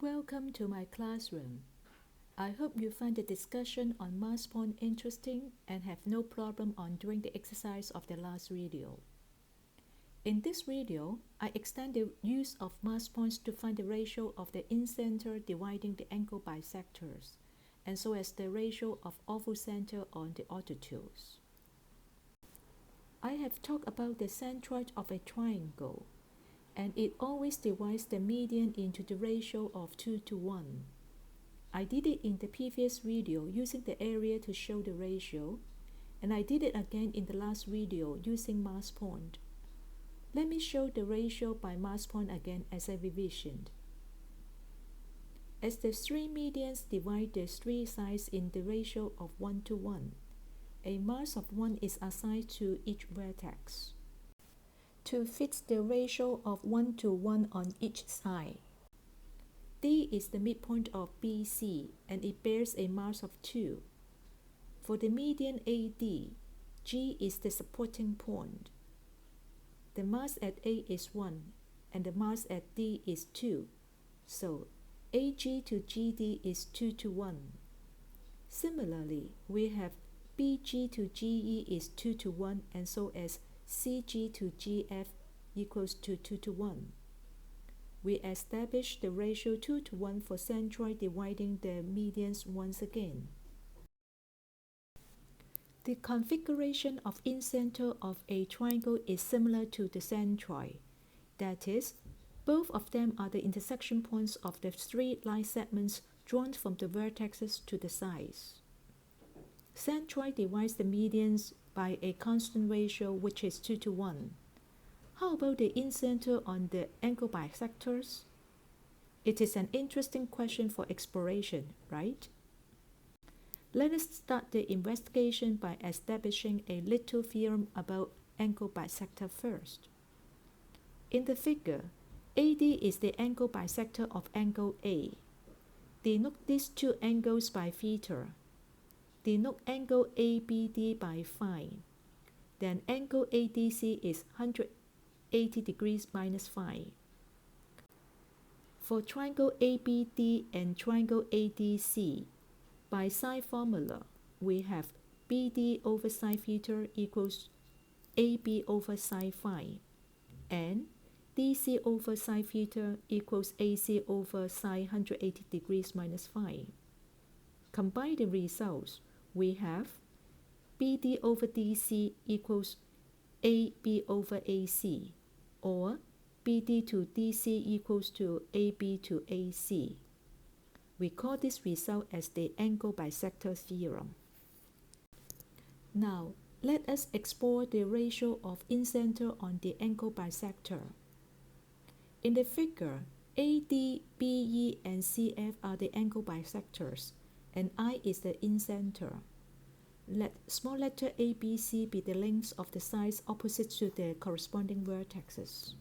Welcome to my classroom. I hope you find the discussion on mass point interesting and have no problem on doing the exercise of the last video. In this video, I extend the use of mass points to find the ratio of the Incentre dividing the angle bisectors, and so as the ratio of Orthocentre on the orthotiles. I have talked about the centroid of a triangle, and it always divides the median into the ratio of 2:1. I did it in the previous video using the area to show the ratio, and I did it again in the last video using mass point. Let me show the ratio by mass point again as a revision. As the three medians divide the three sides in the ratio of 1:1, a mass of 1 is assigned to each vertex to fit the ratio of 1:1 on each side. D is the midpoint of BC and it bears a mass of 2. For the median AD, G is the supporting point. The mass at A is 1 and the mass at D is 2, so AG to GD is 2:1. Similarly, we have BG to GE is 2:1, and so as CG to GF equals to 2:1. We establish the ratio 2:1 for centroid dividing the medians once again. The configuration of incentre of a triangle is similar to the centroid. That is, both of them are the intersection points of the three line segments drawn from the vertices to the sides. Centroid divides the medians by a constant ratio which is 2:1. How about the incentre on the angle bisectors? It is an interesting question for exploration, right? Let us start the investigation by establishing a little theorem about angle bisector first. In the figure, AD is the angle bisector of angle A. Denote these two angles by theta. Denote angle ABD by phi. Then angle ADC is 180 degrees minus phi. For triangle ABD and triangle ADC, by sine formula, we have BD over sine theta equals AB over sine phi, and DC over sine theta equals AC over sine 180 degrees minus phi. Combine the results, we have BD over DC equals AB over AC, or BD to DC equals to AB to AC. We call this result as the angle bisector theorem. Now, let us explore the ratio of incentre on the angle bisector. In the figure, AD, BE, and CF are the angle bisectors, and I is the incentre. Let small letter ABC be the lengths of the sides opposite to the corresponding vertices.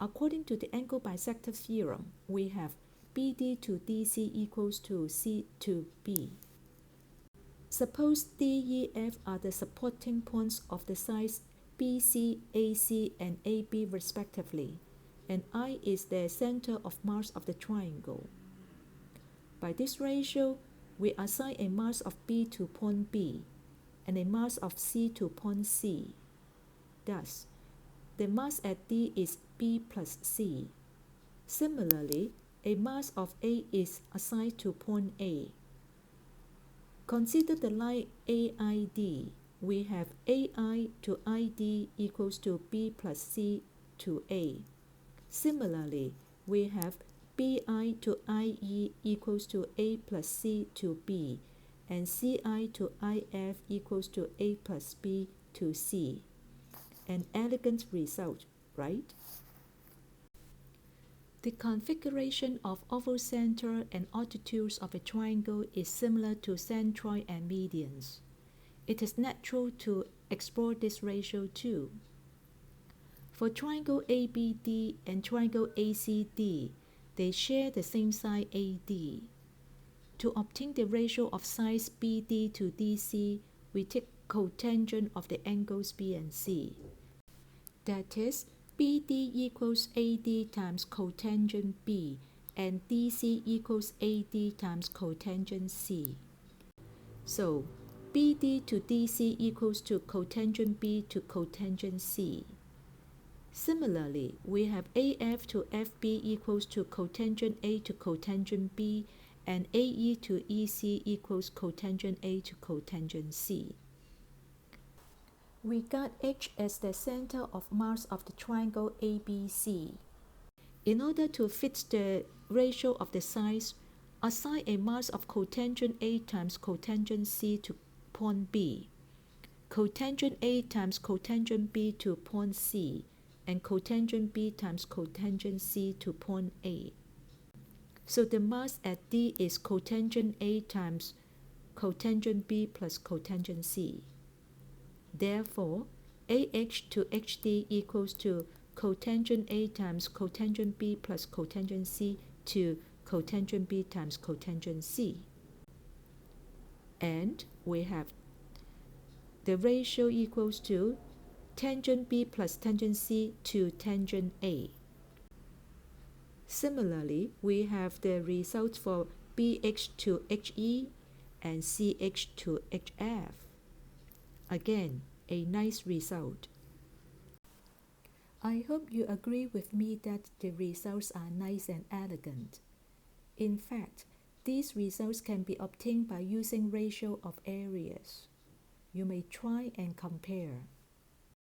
According to the angle bisector theorem, we have BD to DC equals to C to B. Suppose DEF are the supporting points of the sides BC, AC, and AB respectively, and I is the center of mass of the triangle. By this ratio, we assign a mass of B to point B and a mass of C to point C. Thus, the mass at D is B plus C. Similarly, a mass of A is assigned to point A. Consider the line AID. We have AI to ID equals to B plus C to A. Similarly, we have BI to IE equals to A plus C to B, and CI to IF equals to A plus B to C. An elegant result, right? The configuration of orthocentre and orthotiles of a triangle is similar to centroid and medians. It is natural to explore this ratio too. For triangle ABD and triangle ACD, they share the same side AD. To obtain the ratio of sides BD to DC, we take cotangent of the angles B and C. That is, BD equals AD times cotangent B, and DC equals AD times cotangent C. So BD to DC equals to cotangent B to cotangent C. Similarly, we have AF to FB equals to cotangent A to cotangent B, and AE to EC equals cotangent A to cotangent C. We got H as the center of mass of the triangle ABC. In order to fit the ratio of the sides, assign a mass of cotangent A times cotangent C to point B, cotangent A times cotangent B to point C, and cotangent B times cotangent C to point A. So the mass at D is cotangent A times cotangent B plus cotangent C. Therefore, AH to HD equals to cotangent A times cotangent B plus cotangent C to cotangent B times cotangent C. And we have the ratio equals to tangent B plus tangent C to tangent A. Similarly, we have the results for BH to HE and CH to HF. Again, a nice result. I hope you agree with me that the results are nice and elegant. In fact, these results can be obtained by using ratio of areas. You may try and compare.